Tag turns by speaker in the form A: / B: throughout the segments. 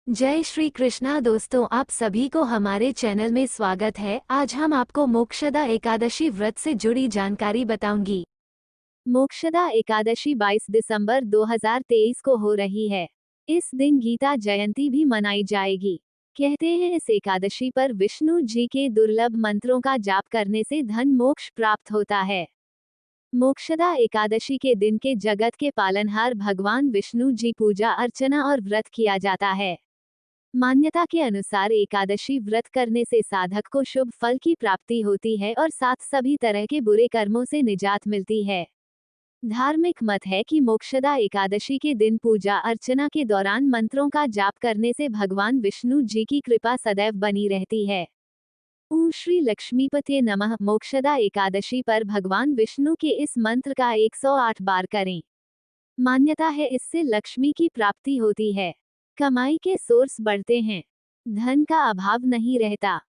A: जय श्री कृष्णा दोस्तों, आप सभी को हमारे चैनल में स्वागत है। आज हम आपको मोक्षदा एकादशी व्रत से जुड़ी जानकारी बताऊंगी। मोक्षदा एकादशी 22 दिसंबर 2023 को हो रही है। इस दिन गीता जयंती भी मनाई जाएगी। कहते हैं इस एकादशी पर विष्णु जी के दुर्लभ मंत्रों का जाप करने से धन मोक्ष प्राप्त होता है। मोक्षदा एकादशी के दिन के जगत के पालनहार भगवान विष्णु जी पूजा अर्चना और व्रत किया जाता है। मान्यता के अनुसार एकादशी व्रत करने से साधक को शुभ फल की प्राप्ति होती है और साथ सभी तरह के बुरे कर्मों से निजात मिलती है। धार्मिक मत है कि मोक्षदा एकादशी के दिन पूजा अर्चना के दौरान मंत्रों का जाप करने से भगवान विष्णु जी की कृपा सदैव बनी रहती है। ओम श्री लक्ष्मीपते नमः। मोक्षदा एकादशी पर भगवान विष्णु के इस मंत्र का 108 बार करें। मान्यता है इससे लक्ष्मी की प्राप्ति होती है, कमाई के सोर्स बढ़ते हैं, धन का अभाव नहीं रहता।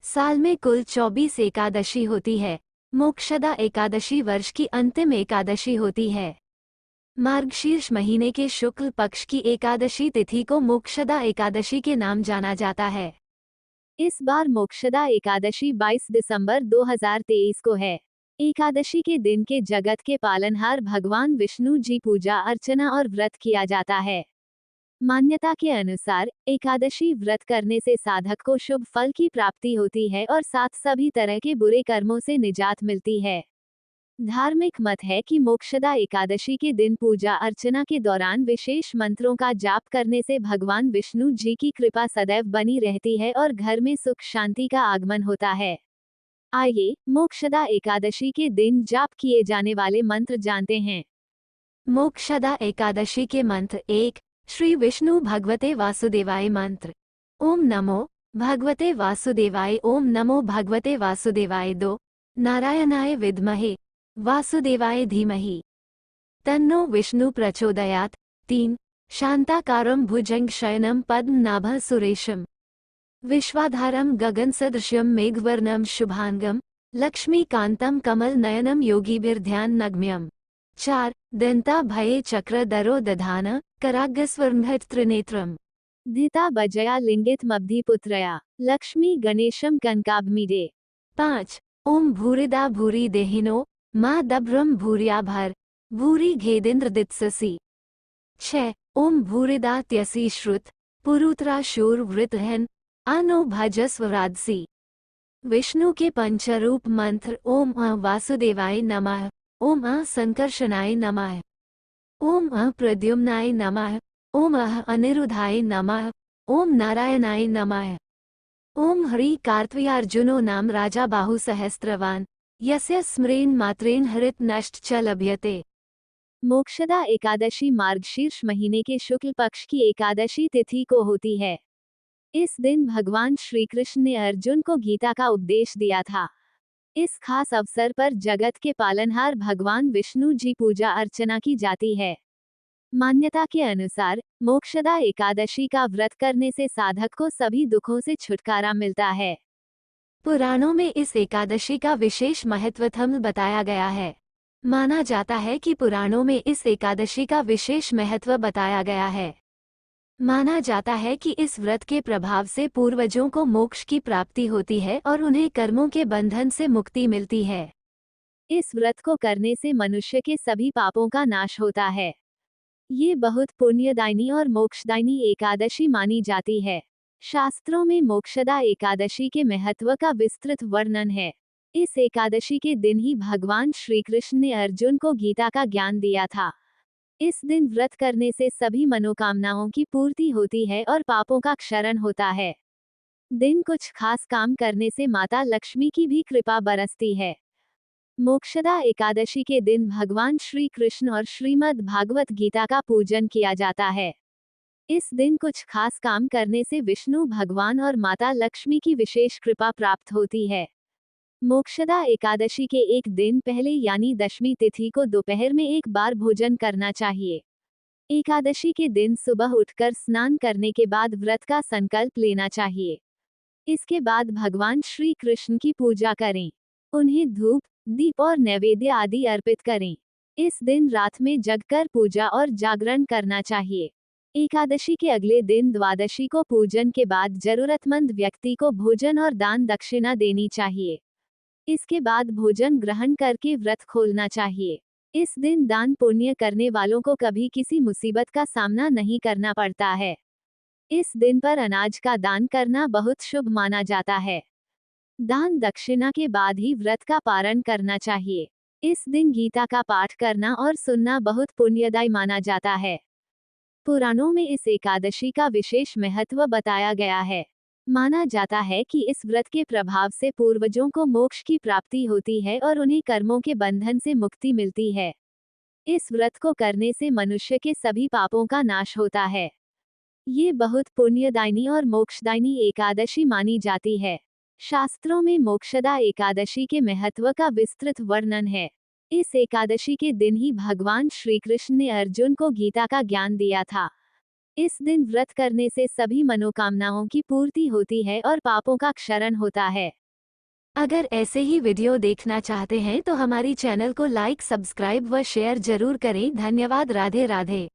A: साल में कुल 24 एकादशी होती है। मोक्षदा एकादशी वर्ष की अंतिम एकादशी होती है। मार्गशीर्ष महीने के शुक्ल पक्ष की एकादशी तिथि को मोक्षदा एकादशी के नाम जाना जाता है। इस बार मोक्षदा एकादशी 22 दिसंबर 2023 को है। एकादशी के दिन के जगत के पालनहार भगवान विष्णु जी पूजा अर्चना और व्रत किया जाता है। मान्यता के अनुसार एकादशी व्रत करने से साधक को शुभ फल की प्राप्ति होती है और साथ सभी तरह के बुरे कर्मों से निजात मिलती है। धार्मिक मत है कि मोक्षदा एकादशी के दिन पूजा अर्चना के दौरान विशेष मंत्रों का जाप करने से भगवान विष्णु जी की कृपा सदैव बनी रहती है और घर में सुख शांति का आगमन होता है। आइए मोक्षदा एकादशी के दिन जाप किए जाने वाले मंत्र जानते हैं। मोक्षदा एकादशी के मंत्र। 1. श्री विष्णु भगवते वासुदेवाय मंत्र। ओम नमो भगवते वासुदेवाय। ओम नमो भगवते वासुदेवाय। 2. नारायणाय विद्महे वासुदेवाय धीमहि तन्नो विष्णु प्रचोदयात्। 3. शांताकारं भुजंग शयनं पद्मनाभः सुरेशं विश्वाधारं गगनसदृशं मेघवर्णं शुभांगं लक्ष्मीकान्तं कमलनयनं योगिभिर्ध्याननगम्यम्। 4. दन्ताभये चक्रधरो दधान कराग्रस्वर्णभट त्रिनेत्रम् धिता बजया लिंगितमब्धिपुत्रया लक्ष्मी गणेशं कनकाभमीडे। 5. ओम भूरिदा भूरि देहिनो मा दभ्रम भूर्याभर भूरि घेदेन्द्र दित्ससी। 6. ओम भूरिदा त्यसी श्रुत पुरुत्रा शूर वृतहन आनो भजस्व राजसी। विष्णु के पंचरूप मंत्र। ओम वासुदेवाय नमः। ओम संकर्षणाय नमः। ओम प्रद्युम्नाय नमः। ओम अनिरुद्धाय नमः। ओम नारायणाय नमः। ओम हरि कार्त्वयार्जुनो नाम राजा बाहु सहस्त्रवान यस्य स्मरेण मात्रेण हरित नष्ट च लभ्यते। मोक्षदा एकादशी मार्गशीर्ष महीने के शुक्ल पक्ष की एकादशी तिथि को होती है। इस दिन भगवान श्री कृष्ण ने अर्जुन को गीता का उपदेश दिया था। इस खास अवसर पर जगत के पालनहार भगवान विष्णु जी पूजा अर्चना की जाती है। मान्यता के अनुसार मोक्षदा एकादशी का व्रत करने से साधक को सभी दुखों से छुटकारा मिलता है। पुराणों में इस एकादशी का विशेष महत्व बताया गया है। माना जाता है कि पुराणों में इस एकादशी का विशेष महत्व बताया गया है। माना जाता है कि इस व्रत के प्रभाव से पूर्वजों को मोक्ष की प्राप्ति होती है और उन्हें कर्मों के बंधन से मुक्ति मिलती है। इस व्रत को करने से मनुष्य के सभी पापों का नाश होता है। ये बहुत पुण्यदायिनी और मोक्षदायिनी एकादशी मानी जाती है। शास्त्रों में मोक्षदा एकादशी के महत्व का विस्तृत वर्णन है। इस एकादशी के दिन ही भगवान श्री कृष्ण ने अर्जुन को गीता का ज्ञान दिया था। इस दिन व्रत करने से सभी मनोकामनाओं की पूर्ति होती है और पापों का क्षरण होता है। दिन कुछ खास काम करने से माता लक्ष्मी की भी कृपा बरसती है। मोक्षदा एकादशी के दिन भगवान श्री कृष्ण और श्रीमद् भागवत गीता का पूजन किया जाता है। इस दिन कुछ खास काम करने से विष्णु भगवान और माता लक्ष्मी की विशेष कृपा प्राप्त होती है। मोक्षदा एकादशी के एक दिन पहले यानी दशमी तिथि को दोपहर में एक बार भोजन करना चाहिए। एकादशी के दिन सुबह उठकर स्नान करने के बाद व्रत का संकल्प लेना चाहिए। इसके बाद भगवान श्री कृष्ण की पूजा करें। उन्हें धूप दीप और नैवेद्य आदि अर्पित करें। इस दिन रात में जगकर पूजा और जागरण करना चाहिए। एकादशी के अगले दिन द्वादशी को पूजन के बाद जरूरतमंद व्यक्ति को भोजन और दान दक्षिणा देनी चाहिए। इसके बाद भोजन ग्रहण करके व्रत खोलना चाहिए। इस दिन दान पुण्य करने वालों को कभी किसी मुसीबत का सामना नहीं करना पड़ता है। इस दिन पर अनाज का दान करना बहुत शुभ माना जाता है। दान दक्षिणा के बाद ही व्रत का पारण करना चाहिए। इस दिन गीता का पाठ करना और सुनना बहुत पुण्यदायी माना जाता है। पुराणों में इस एकादशी का विशेष महत्व बताया गया है। माना जाता है कि इस व्रत के प्रभाव से पूर्वजों को मोक्ष की प्राप्ति होती है और उन्हें कर्मों के बंधन से मुक्ति मिलती है। इस व्रत को करने से मनुष्य के सभी पापों का नाश होता है। ये बहुत पुण्यदायिनी और मोक्षदायिनी एकादशी मानी जाती है। शास्त्रों में मोक्षदा एकादशी के महत्व का विस्तृत वर्णन है। इस एकादशी के दिन ही भगवान श्री कृष्ण ने अर्जुन को गीता का ज्ञान दिया था। इस दिन व्रत करने से सभी मनोकामनाओं की पूर्ति होती है और पापों का क्षरण होता है। अगर ऐसे ही वीडियो देखना चाहते हैं तो हमारी चैनल को लाइक, सब्सक्राइब व शेयर जरूर करें। धन्यवाद। राधे राधे।